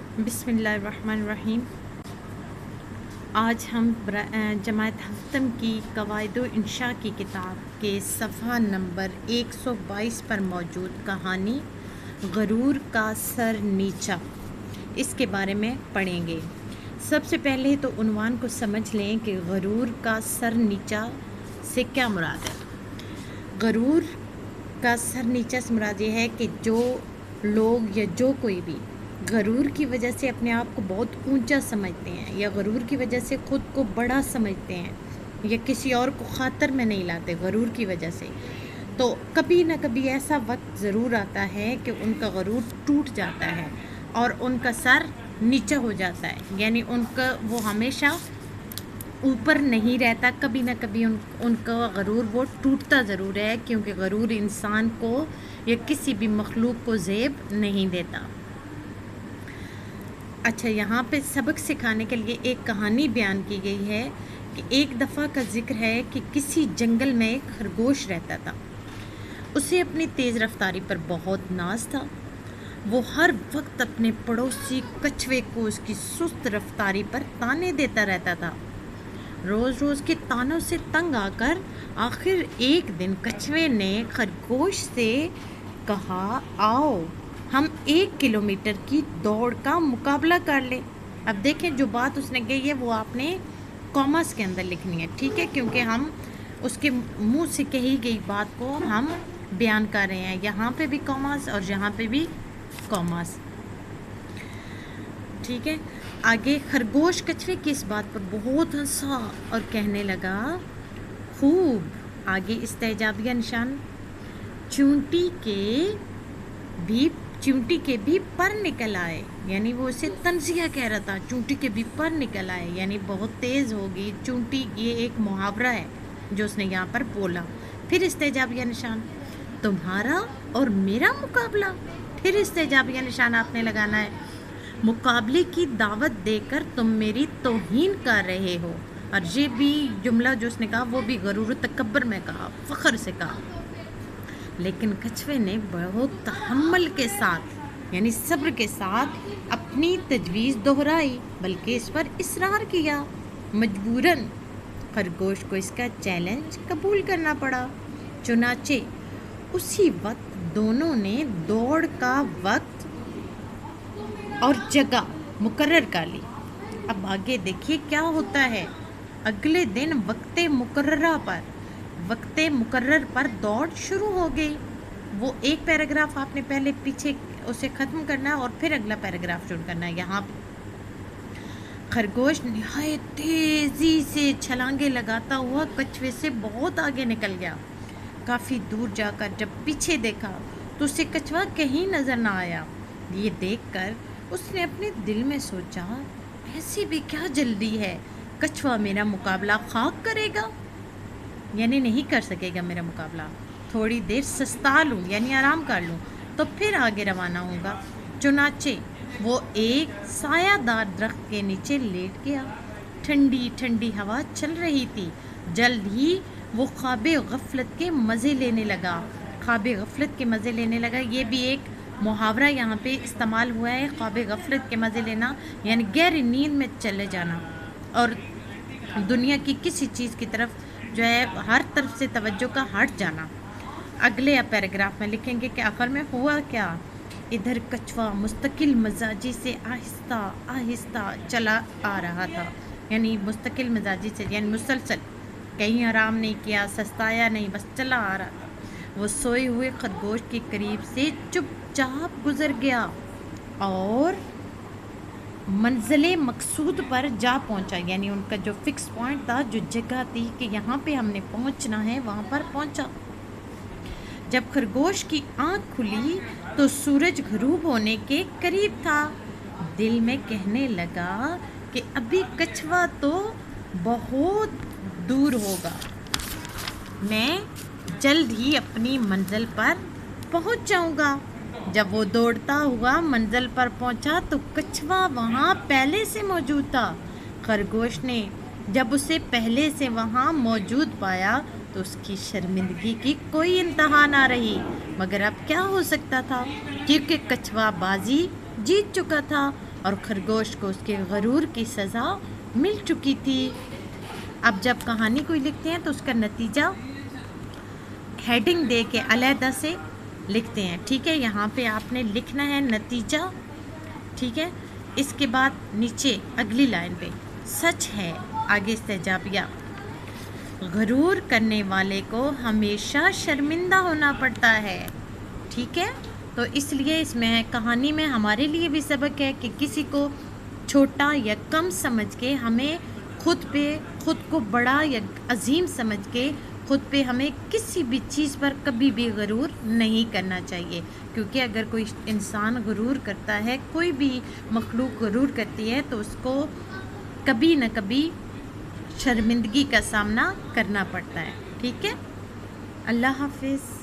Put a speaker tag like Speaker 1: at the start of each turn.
Speaker 1: बिस्मिल्लाहिर्रहमानिर्रहीम। आज हम जमात हफ्तम की कवायद व इंशा की किताब के सफ़ा नंबर 122 पर मौजूद कहानी गरूर का सर नीचा, इसके बारे में पढ़ेंगे। सबसे पहले तो उन्वान को समझ लें कि गरूर का सर नीचा से क्या मुराद है। गरूर का सर नीचा से मुराद ये है कि जो लोग या जो कोई भी गरूर की वजह से अपने आप को बहुत ऊंचा समझते हैं या गरूर की वजह से ख़ुद को बड़ा समझते हैं या किसी और को ख़ातर में नहीं लाते गरूर की वजह से, तो कभी ना कभी ऐसा वक्त ज़रूर आता है कि उनका गरूर टूट जाता है और उनका सर नीचा हो जाता है। यानी उनका वो हमेशा ऊपर नहीं रहता, कभी ना कभी उनका गरूर वो टूटता ज़रूर है, क्योंकि गरूर इंसान को या किसी भी मखलूक को ज़ेब नहीं देता। अच्छा, यहाँ पे सबक सिखाने के लिए एक कहानी बयान की गई है कि एक दफ़ा का जिक्र है कि किसी जंगल में एक खरगोश रहता था। उसे अपनी तेज़ रफ्तारी पर बहुत नाज था। वो हर वक्त अपने पड़ोसी कछुए को उसकी सुस्त रफ्तारी पर ताने देता रहता था। रोज़ रोज़ के तानों से तंग आकर आखिर एक दिन कछुए ने खरगोश से कहा, आओ हम 1 किलोमीटर की दौड़ का मुकाबला कर लें। अब देखें, जो बात उसने कही है वो आपने कॉमर्स के अंदर लिखनी है, ठीक है, क्योंकि हम उसके मुंह से कही गई बात को हम बयान कर रहे हैं। यहाँ पे भी कॉमर्स और यहाँ पे भी कॉमर्स, ठीक है। आगे खरगोश कछुए की इस बात पर बहुत हंसा और कहने लगा, खूब। आगे इस्तेजाबिया निशान, चूंटी के भी पर निकल आए, यानी वो उसे तंजिया कह रहा था, चूंटी के भी पर निकल आए, यानी बहुत तेज़ होगी चूंटी। ये एक मुहावरा है जो उसने यहाँ पर बोला। फिर इस्तेजाबिया निशान, तुम्हारा और मेरा मुकाबला। फिर इस्तेजाबिया निशान आपने लगाना है, मुकाबले की दावत देकर तुम मेरी तौहीन कर रहे हो। और ये भी जुमला जो उसने कहा वो भी गरूर तकब्बर में कहा, फ़ख्र से कहा। लेकिन कछुए ने बहुत तहम्मुल के साथ, यानी सब्र के साथ अपनी तजवीज़ दोहराई, बल्कि इस पर इसरार किया। मजबूरन खरगोश को इसका चैलेंज कबूल करना पड़ा। चुनाचे उसी वक्त दोनों ने दौड़ का वक्त और जगह मुकर्रर कर ली। अब आगे देखिए क्या होता है। अगले दिन वक्त मुकर्रर पर दौड़ शुरू हो गई। वो एक पैराग्राफ आपने पहले पीछे उसे ख़त्म करना है और फिर अगला पैराग्राफ शुरू करना है। यहाँ खरगोश निहायत तेज़ी से छलांगे लगाता हुआ कछुए से बहुत आगे निकल गया। काफ़ी दूर जाकर जब पीछे देखा तो उसे कछुआ कहीं नज़र ना आया। ये देखकर उसने अपने दिल में सोचा, ऐसी भी क्या जल्दी है, कछुआ मेरा मुकाबला खाक करेगा, यानी नहीं कर सकेगा मेरा मुकाबला। थोड़ी देर सस्ता लूँ, यानी आराम कर लूँ, तो फिर आगे रवाना होगा। चुनाचे वो एक सायादार दरख्त के नीचे लेट गया। ठंडी ठंडी हवा चल रही थी। जल्द ही वो ख्वाबे गफलत के मज़े लेने लगा। ये भी एक मुहावरा यहाँ पे इस्तेमाल हुआ है, ख्वाबे गफलत के मज़े लेना, यानी गहरी नींद में चले जाना और दुनिया की किसी चीज़ की तरफ जो है हर तरफ से तवज्जो का हट जाना। अगले पैराग्राफ में लिखेंगे कि आखिर में हुआ क्या। इधर कछुआ मुस्तकिल मिजाजी से आहिस्ता आहिस्ता चला आ रहा था, यानी मुस्तकिल मिजाजी से यानी मुसलसल, कहीं आराम नहीं किया, सस्ताया नहीं, बस चला आ रहा था। वो सोए हुए खरगोश के करीब से चुपचाप गुजर गया और मंजिल मकसूद पर जा पहुंचा, यानी उनका जो फिक्स पॉइंट था, जो जगह थी कि यहाँ पे हमने पहुंचना है, वहाँ पर पहुंचा। जब खरगोश की आंख खुली तो सूरज गरूब होने के करीब था। दिल में कहने लगा कि अभी कछुआ तो बहुत दूर होगा, मैं जल्द ही अपनी मंजिल पर पहुंच जाऊंगा। जब वो दौड़ता हुआ मंजिल पर पहुंचा तो कछुआ वहाँ पहले से मौजूद था। खरगोश ने जब उसे पहले से वहाँ मौजूद पाया तो उसकी शर्मिंदगी की कोई इंतहा ना रही। मगर अब क्या हो सकता था, क्योंकि कछुआ बाजी जीत चुका था اور خرگوش کو اس کے غرور کی سزا مل چکی تھی۔ اب جب کہانی کوئی لکھتے ہیں تو اس کا نتیجہ ہیڈنگ دے کے علیحدہ سے لکھتے ہیں، ٹھیک ہے؟ یہاں پہ آپ نے لکھنا ہے نتیجہ، ٹھیک ہے؟ اس کے بعد نیچے اگلی لائن پہ سچ ہے، آگے استجابیہ، غرور کرنے والے کو ہمیشہ شرمندہ ہونا پڑتا ہے، ٹھیک ہے؟ تو اس لیے اس میں کہانی میں ہمارے لیے بھی سبق ہے کہ کسی کو چھوٹا یا کم سمجھ کے ہمیں خود کو بڑا یا عظیم سمجھ کے خود پہ ہمیں کسی بھی چیز پر کبھی بھی غرور نہیں کرنا چاہیے، کیونکہ اگر کوئی انسان غرور کرتا ہے، کوئی بھی مخلوق غرور کرتی ہے تو اس کو کبھی نہ کبھی شرمندگی کا سامنا کرنا پڑتا ہے، ٹھیک ہے؟ اللہ حافظ۔